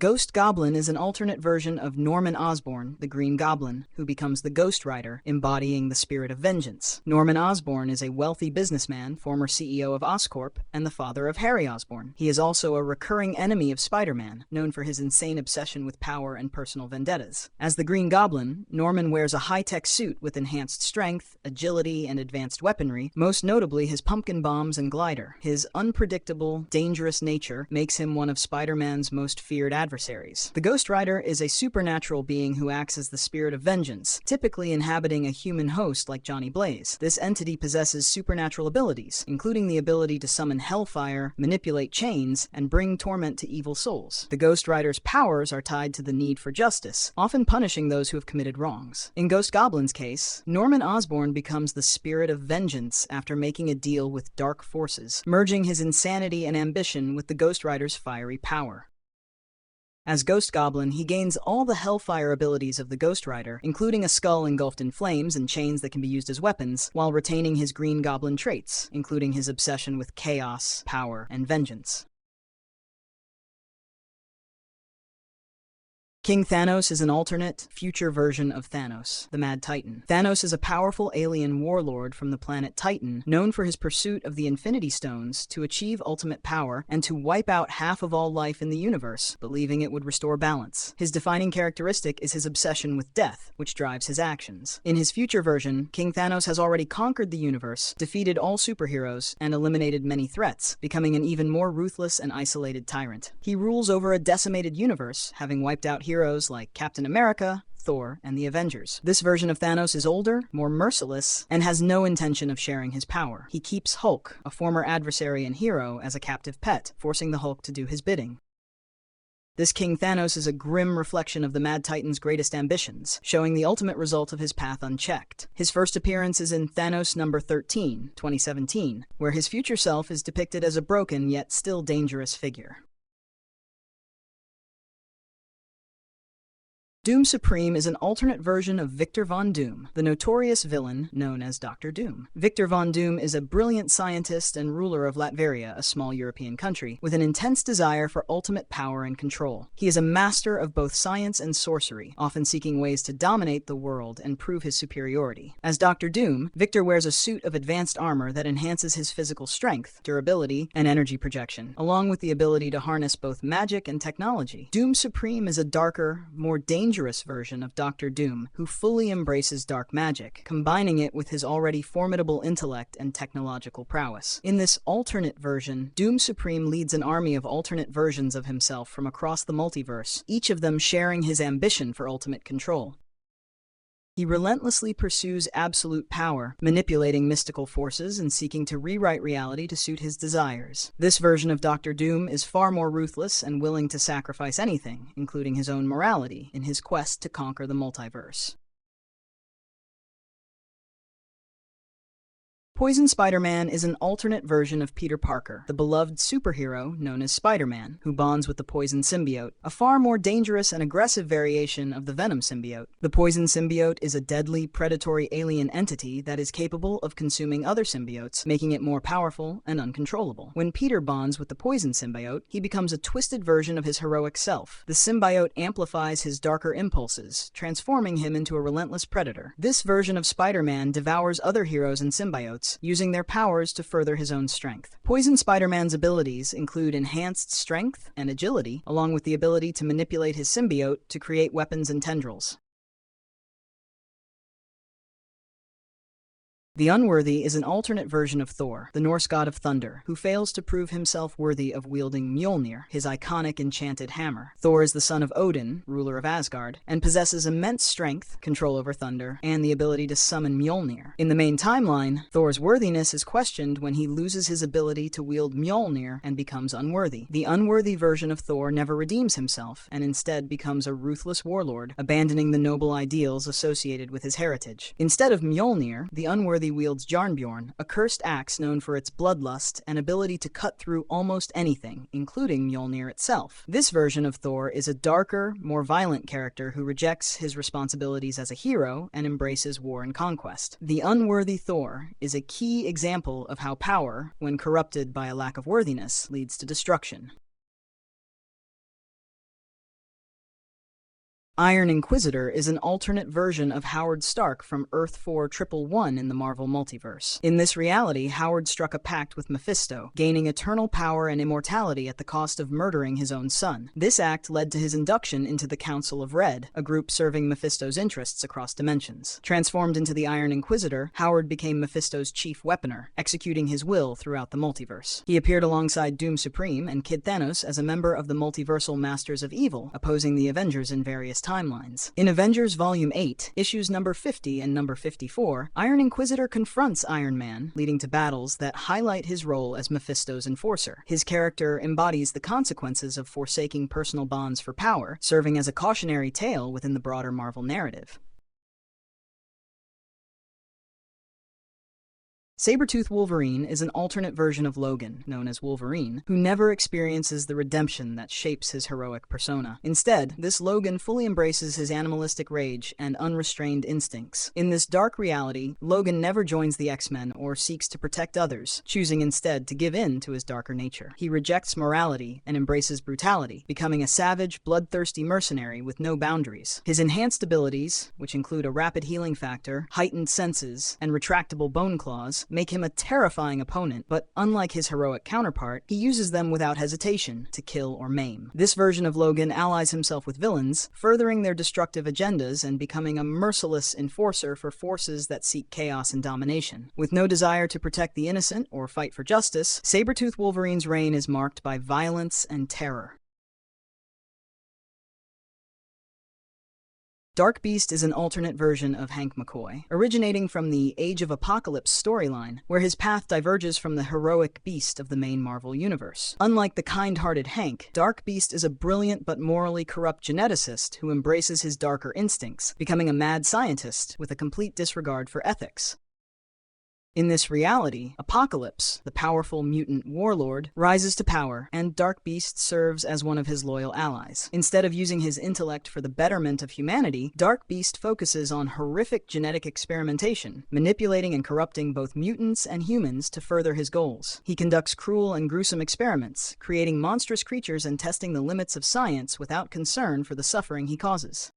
Ghost Goblin is an alternate version of Norman Osborn, the Green Goblin, who becomes the Ghost Rider, embodying the spirit of vengeance. Norman Osborn is a wealthy businessman, former CEO of Oscorp, and the father of Harry Osborn. He is also a recurring enemy of Spider-Man, known for his insane obsession with power and personal vendettas. As the Green Goblin, Norman wears a high-tech suit with enhanced strength, agility, and advanced weaponry, most notably his pumpkin bombs and glider. His unpredictable, dangerous nature makes him one of Spider-Man's most feared adversaries. The Ghost Rider is a supernatural being who acts as the spirit of vengeance, typically inhabiting a human host like Johnny Blaze. This entity possesses supernatural abilities, including the ability to summon hellfire, manipulate chains, and bring torment to evil souls. The Ghost Rider's powers are tied to the need for justice, often punishing those who have committed wrongs. In Ghost Goblin's case, Norman Osborn becomes the spirit of vengeance after making a deal with dark forces, merging his insanity and ambition with the Ghost Rider's fiery power. As Ghost Goblin, he gains all the Hellfire abilities of the Ghost Rider, including a skull engulfed in flames and chains that can be used as weapons, while retaining his Green Goblin traits, including his obsession with chaos, power, and vengeance. King Thanos is an alternate, future version of Thanos, the Mad Titan. Thanos is a powerful alien warlord from the planet Titan, known for his pursuit of the Infinity Stones to achieve ultimate power and to wipe out half of all life in the universe, believing it would restore balance. His defining characteristic is his obsession with death, which drives his actions. In his future version, King Thanos has already conquered the universe, defeated all superheroes, and eliminated many threats, becoming an even more ruthless and isolated tyrant. He rules over a decimated universe, having wiped out heroes like Captain America, Thor, and the Avengers. This version of Thanos is older, more merciless, and has no intention of sharing his power. He keeps Hulk, a former adversary and hero, as a captive pet, forcing the Hulk to do his bidding. This King Thanos is a grim reflection of the Mad Titan's greatest ambitions, showing the ultimate result of his path unchecked. His first appearance is in Thanos number 13, 2017, where his future self is depicted as a broken yet still dangerous figure. Doom Supreme is an alternate version of Victor Von Doom, the notorious villain known as Dr. Doom. Victor Von Doom is a brilliant scientist and ruler of Latveria, a small European country, with an intense desire for ultimate power and control. He is a master of both science and sorcery, often seeking ways to dominate the world and prove his superiority. As Dr. Doom, Victor wears a suit of advanced armor that enhances his physical strength, durability, and energy projection, along with the ability to harness both magic and technology. Doom Supreme is a darker, more dangerous version of Dr. Doom, who fully embraces dark magic, combining it with his already formidable intellect and technological prowess. In this alternate version, Doom Supreme leads an army of alternate versions of himself from across the multiverse, each of them sharing his ambition for ultimate control. He relentlessly pursues absolute power, manipulating mystical forces and seeking to rewrite reality to suit his desires. This version of Dr. Doom is far more ruthless and willing to sacrifice anything, including his own morality, in his quest to conquer the multiverse. Poison Spider-Man is an alternate version of Peter Parker, the beloved superhero known as Spider-Man, who bonds with the Poison symbiote, a far more dangerous and aggressive variation of the Venom symbiote. The Poison symbiote is a deadly, predatory alien entity that is capable of consuming other symbiotes, making it more powerful and uncontrollable. When Peter bonds with the Poison symbiote, he becomes a twisted version of his heroic self. The symbiote amplifies his darker impulses, transforming him into a relentless predator. This version of Spider-Man devours other heroes and symbiotes, using their powers to further his own strength. Poison Spider-Man's abilities include enhanced strength and agility, along with the ability to manipulate his symbiote to create weapons and tendrils. The Unworthy is an alternate version of Thor, the Norse god of thunder, who fails to prove himself worthy of wielding Mjolnir, his iconic enchanted hammer. Thor is the son of Odin, ruler of Asgard, and possesses immense strength, control over thunder, and the ability to summon Mjolnir. In the main timeline, Thor's worthiness is questioned when he loses his ability to wield Mjolnir and becomes unworthy. The unworthy version of Thor never redeems himself, and instead becomes a ruthless warlord, abandoning the noble ideals associated with his heritage. Instead of Mjolnir, the unworthy wields Jarnbjorn, a cursed axe known for its bloodlust and ability to cut through almost anything, including Mjolnir itself. This version of Thor is a darker, more violent character who rejects his responsibilities as a hero and embraces war and conquest. The Unworthy Thor is a key example of how power, when corrupted by a lack of worthiness, leads to destruction. Iron Inquisitor is an alternate version of Howard Stark from Earth-4111 in the Marvel Multiverse. In this reality, Howard struck a pact with Mephisto, gaining eternal power and immortality at the cost of murdering his own son. This act led to his induction into the Council of Red, a group serving Mephisto's interests across dimensions. Transformed into the Iron Inquisitor, Howard became Mephisto's chief weaponer, executing his will throughout the multiverse. He appeared alongside Doom Supreme and Kid Thanos as a member of the multiversal Masters of Evil, opposing the Avengers in various timelines. In Avengers Volume 8, issues number 50 and number 54, Iron Inquisitor confronts Iron Man, leading to battles that highlight his role as Mephisto's enforcer. His character embodies the consequences of forsaking personal bonds for power, serving as a cautionary tale within the broader Marvel narrative. Sabretooth-Wolverine is an alternate version of Logan, known as Wolverine, who never experiences the redemption that shapes his heroic persona. Instead, this Logan fully embraces his animalistic rage and unrestrained instincts. In this dark reality, Logan never joins the X-Men or seeks to protect others, choosing instead to give in to his darker nature. He rejects morality and embraces brutality, becoming a savage, bloodthirsty mercenary with no boundaries. His enhanced abilities, which include a rapid healing factor, heightened senses, and retractable bone claws, make him a terrifying opponent, but unlike his heroic counterpart, he uses them without hesitation to kill or maim. This version of Logan allies himself with villains, furthering their destructive agendas and becoming a merciless enforcer for forces that seek chaos and domination. With no desire to protect the innocent or fight for justice, Sabretooth-Wolverine's reign is marked by violence and terror. Dark Beast is an alternate version of Hank McCoy, originating from the Age of Apocalypse storyline, where his path diverges from the heroic Beast of the main Marvel universe. Unlike the kind-hearted Hank, Dark Beast is a brilliant but morally corrupt geneticist who embraces his darker instincts, becoming a mad scientist with a complete disregard for ethics. In this reality, Apocalypse, the powerful mutant warlord, rises to power, and Dark Beast serves as one of his loyal allies. Instead of using his intellect for the betterment of humanity, Dark Beast focuses on horrific genetic experimentation, manipulating and corrupting both mutants and humans to further his goals. He conducts cruel and gruesome experiments, creating monstrous creatures and testing the limits of science without concern for the suffering he causes.